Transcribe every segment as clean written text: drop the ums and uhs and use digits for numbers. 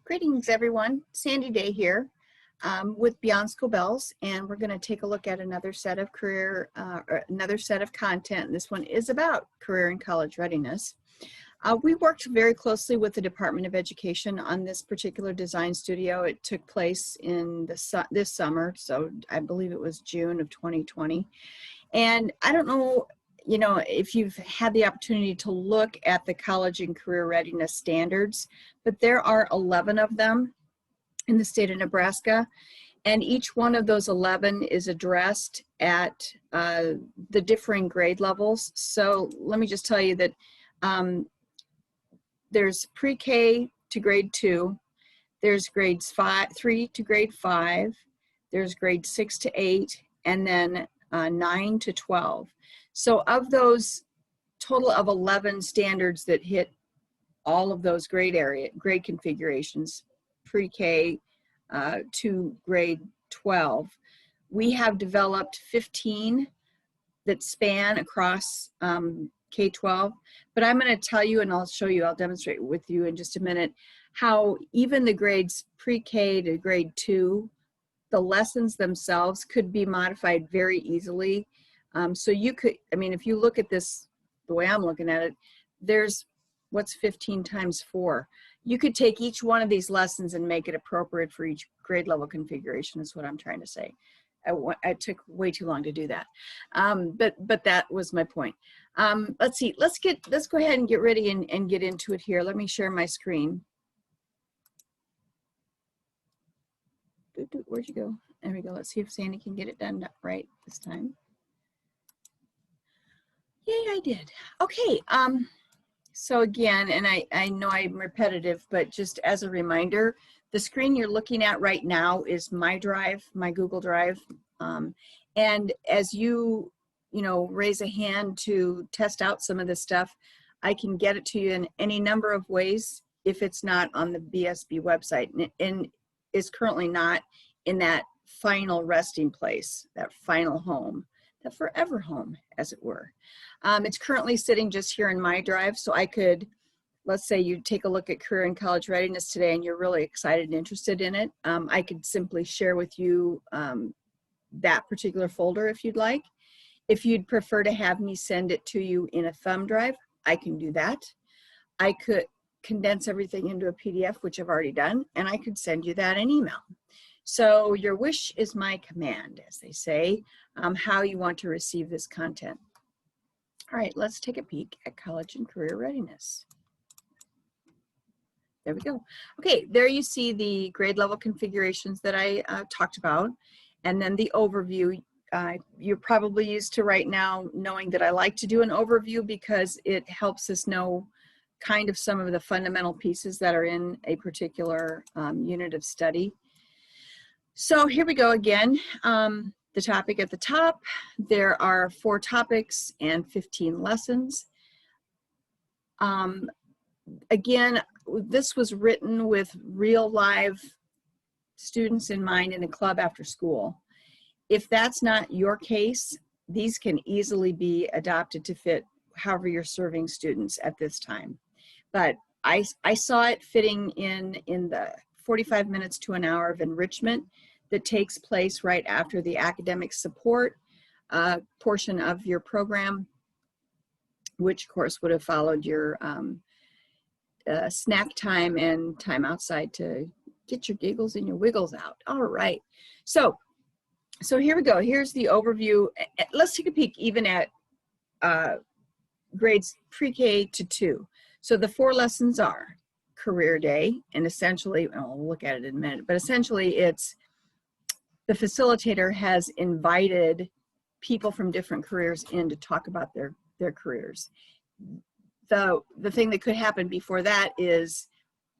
Greetings, everyone. Sandy Day here with Beyond School Bells, and we're going to take a look at another set of another set of content. This one is about career and college readiness. We worked very closely with the Department of Education on this particular design studio. It took place in this summer, so I believe it was June of 2020. And I don't know, if you've had the opportunity to look at the college and career readiness standards, but there are 11 of them in the state of Nebraska, and each one of those 11 is addressed at the differing grade levels. So let me just tell you that there's pre-K to grade 2, there's grades 3 to grade 5, there's grade 6 to 8, and then 9 to 12. So of those total of 11 standards that hit all of those grade configurations, pre-K to grade 12, we have developed 15 that span across K-12. But I'm going to tell you, and I'll show you, I'll demonstrate with you in just a minute, how even the grades pre-K to grade 2, the lessons themselves could be modified very easily. So you could, if you look at this the way I'm looking at it, there's what's 15 times 4. You could take each one of these lessons and make it appropriate for each grade level configuration is what I'm trying to say. I took way too long to do that. But that was my point. Let's see, let's go ahead and get ready and get into it here. Let me share my screen. Where'd you go? There we go. Let's see if Sandy can get it done right this time. Yay, I did. Okay, so again, and I know I'm repetitive, but just as a reminder, the screen you're looking at right now is my drive, my Google Drive. And as you raise a hand to test out some of this stuff, I can get it to you in any number of ways if it's not on the BSB website. And is currently not in that final resting place, that final home, that forever home, as it were. It's currently sitting just here in my drive, so I could, let's say you take a look at career and college readiness today and you're really excited and interested in it, I could simply share with you that particular folder if you'd like. If you'd prefer to have me send it to you in a thumb drive, I can do that. I could condense everything into a PDF, which I've already done, and I could send you that in email. So your wish is my command, as they say, how you want to receive this content. All right, let's take a peek at college and career readiness. There we go. Okay, there you see the grade level configurations that I talked about, and then the overview. You're probably used to right now knowing that I like to do an overview because it helps us know kind of some of the fundamental pieces that are in a particular unit of study. So here we go again. The topic at the top, there are 4 topics and 15 lessons. Again, this was written with real live students in mind in a club after school. If that's not your case, these can easily be adopted to fit however you're serving students at this time. But I saw it fitting in the 45 minutes to an hour of enrichment that takes place right after the academic support portion of your program, which of course would have followed your snack time and time outside to get your giggles and your wiggles out. All right, so here we go. Here's the overview. Let's take a peek even at grades pre-K to 2. So the 4 lessons are career day, and essentially, we'll look at it in a minute, but essentially it's the facilitator has invited people from different careers in to talk about their careers. The thing that could happen before that is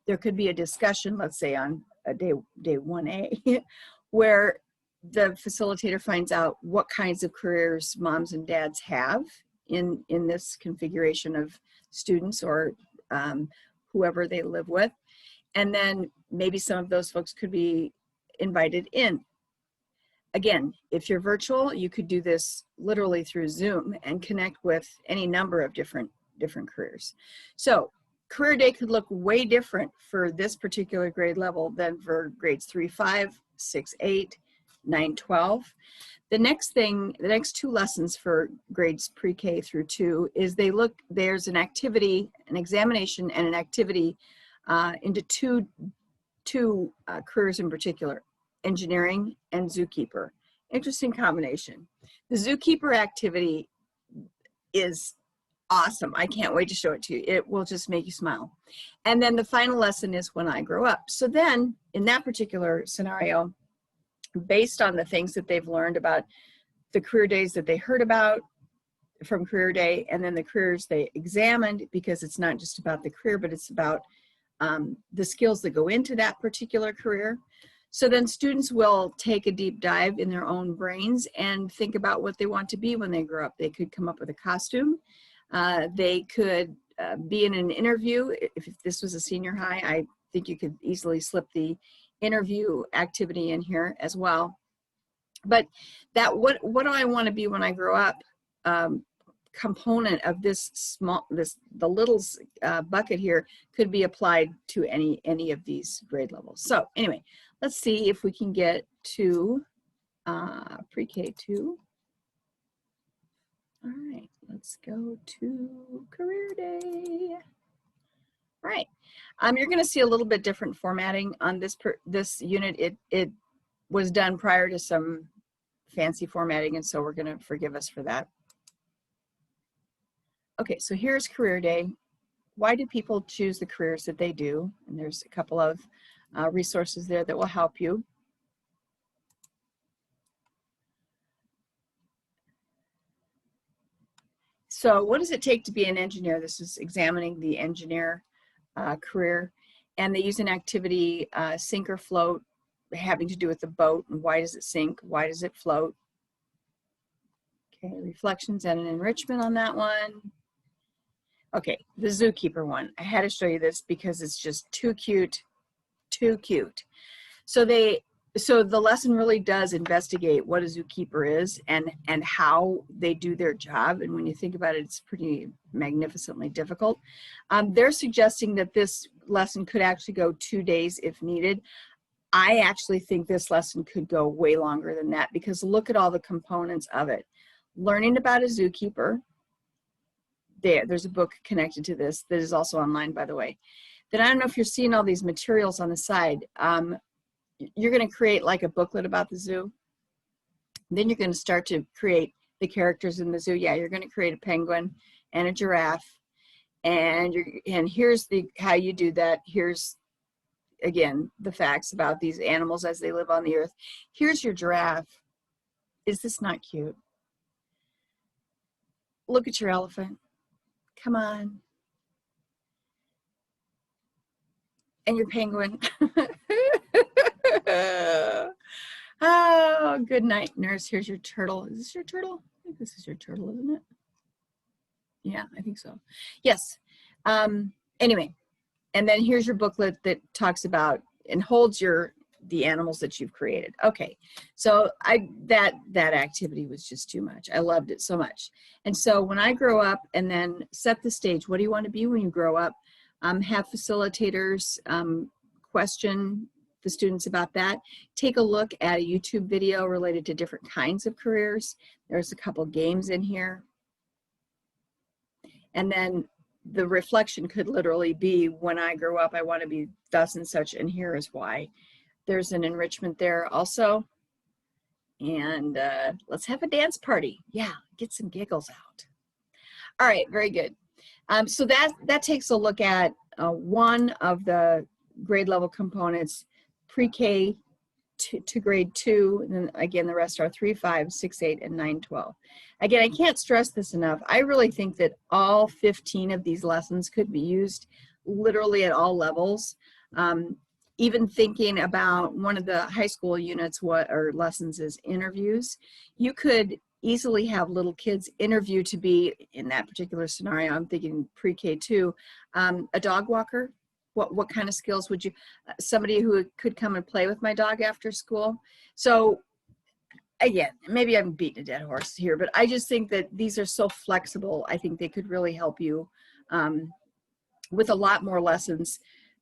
there could be a discussion, let's say on a day 1A, where the facilitator finds out what kinds of careers moms and dads have in this configuration of students or whoever they live with. And then maybe some of those folks could be invited in. Again, if you're virtual, you could do this literally through Zoom and connect with any number of different careers. So career day could look way different for this particular grade level than for grades 3, 5, 6, 8, 9, 12. The next thing, the next two lessons for grades pre-K through 2 is there's an activity, an examination and an activity into two careers in particular, engineering and zookeeper. Interesting combination. The zookeeper activity is awesome. I can't wait to show it to you. It will just make you smile. And then the final lesson is when I grow up. So then in that particular scenario, based on the things that they've learned about the career days that they heard about from career day, and then the careers they examined, because it's not just about the career, but it's about the skills that go into that particular career. So then students will take a deep dive in their own brains and think about what they want to be when they grow up. They could come up with a costume. They could be in an interview. If this was a senior high, I think you could easily slip the interview activity in here as well. But that what do I want to be when I grow up component of the little bucket here could be applied to any of these grade levels. So anyway, let's see if we can get to pre-K 2. All right, let's go to career day. All right, you're going to see a little bit different formatting on this unit. It was done prior to some fancy formatting, and so we're going to forgive us for that. Okay, so here's career day. Why do people choose the careers that they do? And there's a couple of resources there that will help you. So what does it take to be an engineer? This is examining the engineer career, and they use an activity, sink or float, having to do with the boat, and why does it sink, why does it float? Okay, reflections and an enrichment on that one. Okay, the zookeeper one. I had to show you this because it's just too cute, too cute. So the lesson really does investigate what a zookeeper is and how they do their job. And when you think about it, it's pretty magnificently difficult. They're suggesting that this lesson could actually go 2 days if needed. I actually think this lesson could go way longer than that, because look at all the components of it. Learning about a zookeeper. There's a book connected to this that is also online, by the way. Then I don't know if you're seeing all these materials on the side. You're going to create like a booklet about the zoo. Then you're going to start to create the characters in the zoo. Yeah, you're going to create a penguin and a giraffe. And here's how you do that. Here's, again, the facts about these animals as they live on the earth. Here's your giraffe. Is this not cute? Look at your elephant. Come on. And your penguin. Oh, good night, nurse. Here's your turtle. Is this your turtle? I think this is your turtle, isn't it? Yeah, I think so. Yes. Anyway, and then here's your booklet that talks about and holds the animals that you've created. Okay, so that activity was just too much. I loved it so much. And so when I grow up, and then set the stage, what do you want to be when you grow up? Have facilitators question the students about that. Take a look at a YouTube video related to different kinds of careers. There's a couple games in here. And then the reflection could literally be, when I grow up, I want to be thus and such, and here is why. There's an enrichment there also. And let's have a dance party. Yeah, get some giggles out. All right, very good. So that takes a look at one of the grade level components, pre-K to grade 2, and then again the rest are 3, 5, 6, 8, and 9, 12. Again, I can't stress this enough. I really think that all 15 of these lessons could be used literally at all levels. Even thinking about one of the high school units, lessons is interviews. You could easily have little kids interview to be, in that particular scenario, I'm thinking pre-K 2, a dog walker. What kind of skills would you, somebody who could come and play with my dog after school? So again, maybe I'm beating a dead horse here, but I just think that these are so flexible. I think they could really help you with a lot more lessons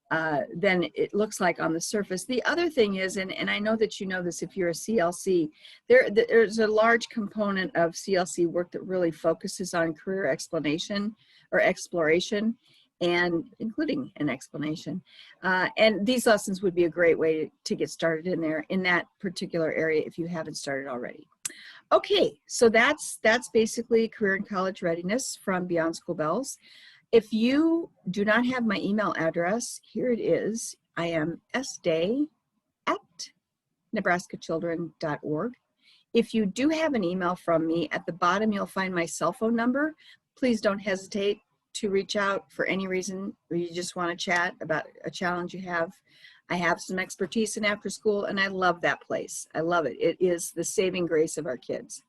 than it looks like on the surface. The other thing is, and I know that you know this if you're a CLC, there's a large component of CLC work that really focuses on career explanation or exploration, and including an explanation. And these lessons would be a great way to get started in there in that particular area if you haven't started already. Okay, so that's basically career and college readiness from Beyond School Bells. If you do not have my email address, here it is. I am sday@nebraskachildren.org. If you do have an email from me, at the bottom you'll find my cell phone number. Please don't hesitate to reach out for any reason, or you just want to chat about a challenge you have. I have some expertise in after school, and I love that place. I love it. It is the saving grace of our kids.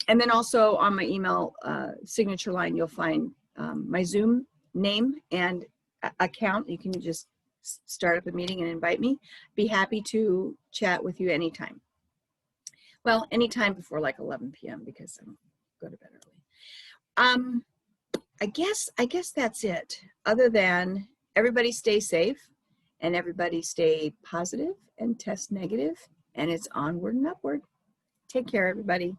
And then also on my email signature line, you'll find my Zoom name and account. You can just start up a meeting and invite me. Be happy to chat with you anytime. Well, anytime before like 11 p.m. because I'm go to bed early. I guess that's it. Other than everybody stay safe and everybody stay positive and test negative, and it's onward and upward. Take care, everybody.